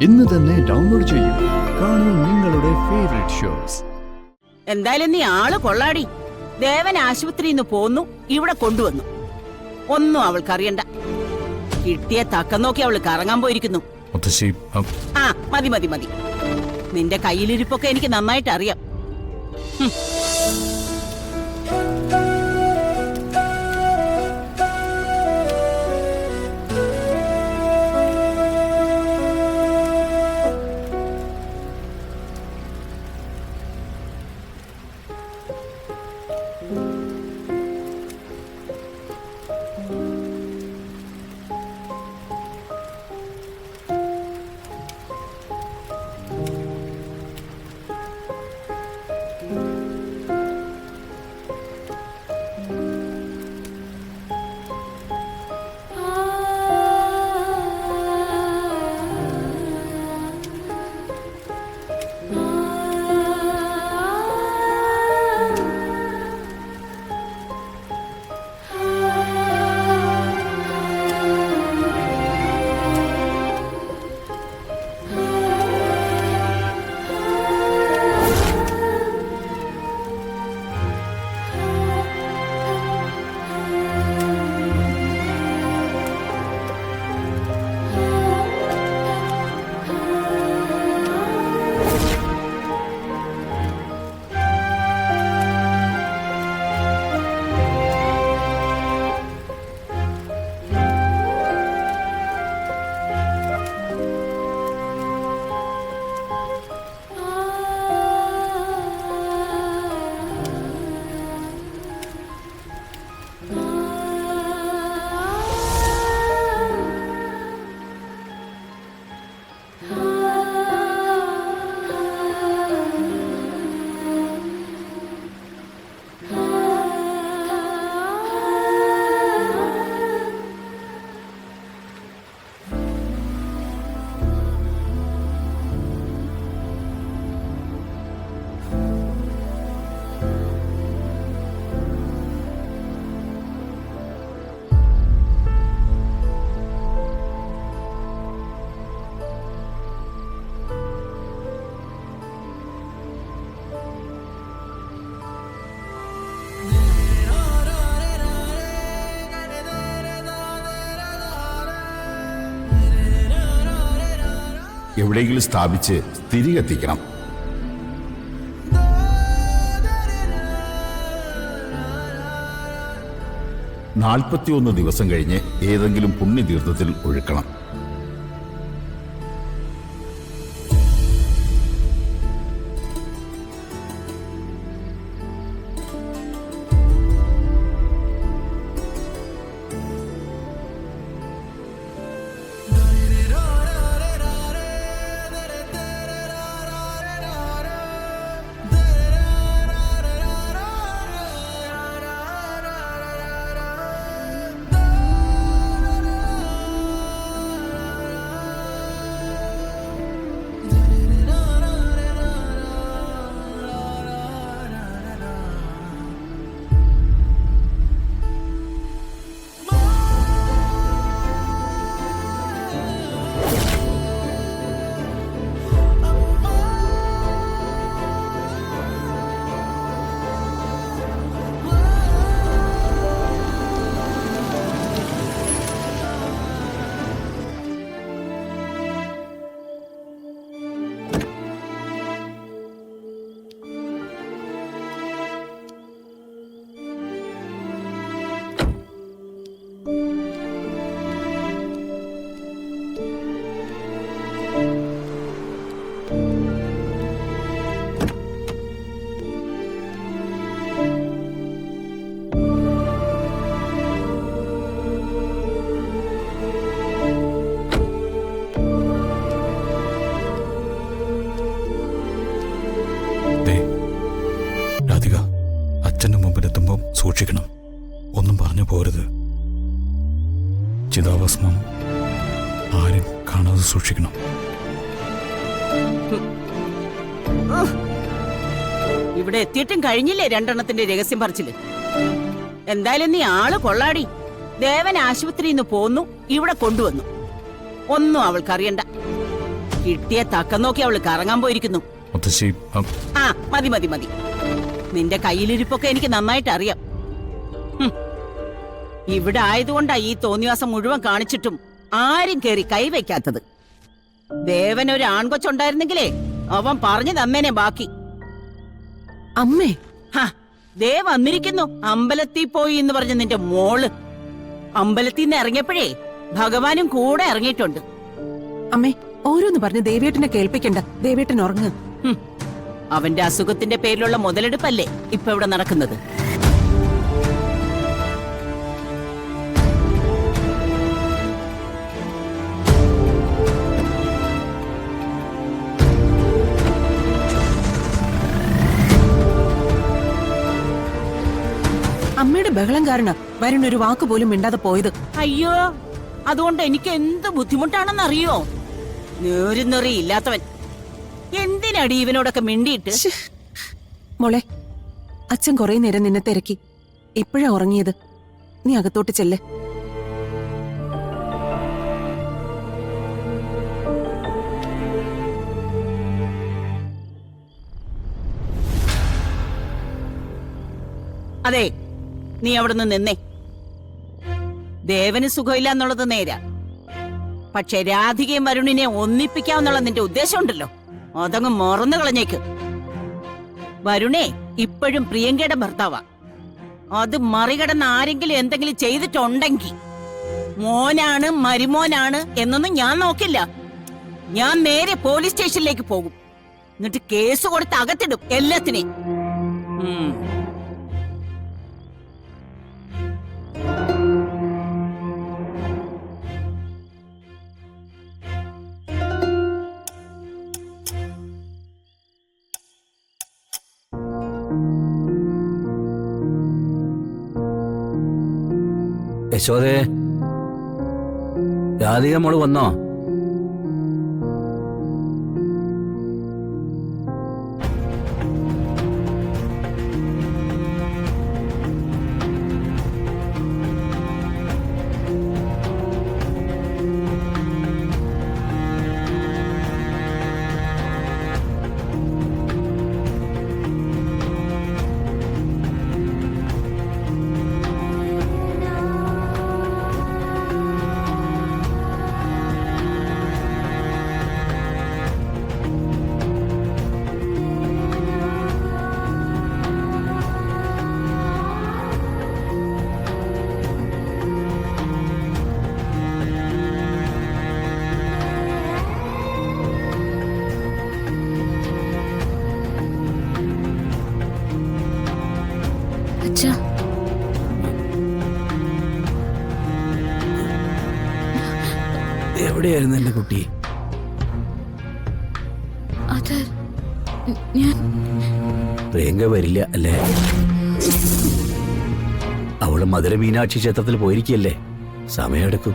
ഇന്ന് തന്നെ ഡൗൺലോഡ് ചെയ്യൂ. കാണൂ നിങ്ങളുടെ ഫേവറേറ്റ് ഷോസ്. എന്തായാലും നീ ആള് കൊള്ളാടി. ദേവൻ ആശുപത്രിയിൽ നിന്ന് പോന്നു, ഇവിടെ കൊണ്ടുവന്നു. ഒന്നും അവൾക്കറിയണ്ട. കിട്ടിയ തക്കം നോക്കി അവള് കറങ്ങാൻ പോയിരിക്കുന്നു. ആ മതി മതി മതി. നിന്റെ കയ്യിലിരിപ്പൊക്കെ എനിക്ക് നന്നായിട്ട് അറിയാം. എവിടെയെങ്കിലും സ്ഥാപിച്ച് തിരികെത്തിക്കണം. നാൽപ്പത്തിയൊന്ന് ദിവസം കഴിഞ്ഞ് ഏതെങ്കിലും പുണ്യതീർത്ഥത്തിൽ ഒഴുക്കണം. അച്ഛൻ്റെ മുമ്പിലെത്തുമ്പോൾ സൂക്ഷിക്കണം. ഒന്നും പറഞ്ഞു പോരുത്. ചിതാഭസ്മം ആരും കാണാതെ സൂക്ഷിക്കണം. ഇവിടെ എത്തിയിട്ടും കഴിഞ്ഞില്ലേ രണ്ടെണ്ണത്തിന്റെ രഹസ്യം പറിച്ചില്. എന്തായാലും നീ ആള് കൊള്ളാടി. ദേവൻ ആശുപത്രിയിൽ നിന്ന് പോന്നു, ഇവിടെ കൊണ്ടുവന്നു. ഒന്നും അവൾക്കറിയണ്ട. കിട്ടിയ തക്കം നോക്കി അവള് കറങ്ങാൻ പോയിരിക്കുന്നു. മുത്തശ്ശി ആ മതി മതി മതി, നിന്റെ കയ്യിലിരിപ്പൊക്കെ എനിക്ക് നന്നായിട്ട് അറിയാം. ഇവിടെ ആയതുകൊണ്ടാ ഈ തോന്നിവാസം മുഴുവൻ കാണിച്ചിട്ടും ആരും കേറി കൈവയ്ക്കാത്തത്. ദേവൻ ഒരു ആൺകൊച്ചുണ്ടായിരുന്നെങ്കിലേ അവൻ പറഞ്ഞു തന്നേനെ ബാക്കി. അമ്മേ, ദേ വന്നിരിക്കുന്നു അമ്പലത്തിൽ പോയി എന്ന് പറഞ്ഞ നിന്റെ മോള്. അമ്പലത്തിൽ നിന്ന് ഇറങ്ങിയപ്പോഴേ ഭഗവാനും കൂടെ ഇറങ്ങിയിട്ടുണ്ട്. അമ്മേ, ഓരോന്ന് പറഞ്ഞ് ദേവേട്ടനെ കേൾപ്പിക്കണ്ട. ദേവേട്ടൻ ഉറങ്ങ്. അവന്റെ അസുഖത്തിന്റെ പേരിലുള്ള മുതലെടുപ്പല്ലേ ഇപ്പൊ ഇവിടെ നടക്കുന്നത്. അമ്മയുടെ ബഹളം കാരണം വരുൺ ഒരു വാക്ക് പോലും മിണ്ടാതെ പോയത്. അയ്യോ, അതുകൊണ്ട് എനിക്ക് എന്ത് ബുദ്ധിമുട്ടാണെന്നറിയോ? നേരുന്നെറി ഇല്ലാത്തവൻ എന്തിനടി ഇവനോടൊക്കെ മിണ്ടിയിട്ട്? മോളെ, അച്ഛൻ കുറെ നേരം നിന്നെ തിരക്കി. ഇപ്പോഴാ ഉറങ്ങിയത്. നീ അകത്തോട്ട് ചെല്ല്. അതെ, നീ അവിടുന്ന് നിന്നേ. ദേവന് സുഖമില്ല എന്നുള്ളത് നേരാ. പക്ഷെ രാധികയും വരുണിനെ ഒന്നിപ്പിക്കാമെന്നുള്ള നിന്റെ ഉദ്ദേശമുണ്ടല്ലോ, അതങ്ങ് മറന്നു കളഞ്ഞേക്ക്. വരുണേ ഇപ്പോഴും പ്രിയങ്കയുടെ ഭർത്താവാ. അത് മറികടന്ന് ആരെങ്കിലും എന്തെങ്കിലും ചെയ്തിട്ടുണ്ടെങ്കിൽ മോനാണ് മരുമോനാണ് എന്നൊന്നും ഞാൻ നോക്കില്ല. ഞാൻ നേരെ പോലീസ് സ്റ്റേഷനിലേക്ക് പോകും. എന്നിട്ട് കേസ് കൊടുത്ത് അകത്തിടും എല്ലാത്തിനെയും. യശോദേ, രാധിക മോള് വന്നോ? എവിടെയായിരുന്നു എന്റെ കുട്ടി? പ്രിയങ്ക വരില്ല അല്ലേ? അവള് മധുര മീനാക്ഷി ക്ഷേത്രത്തിൽ പോയിരിക്കല്ലേ, സമയമെടുക്കും.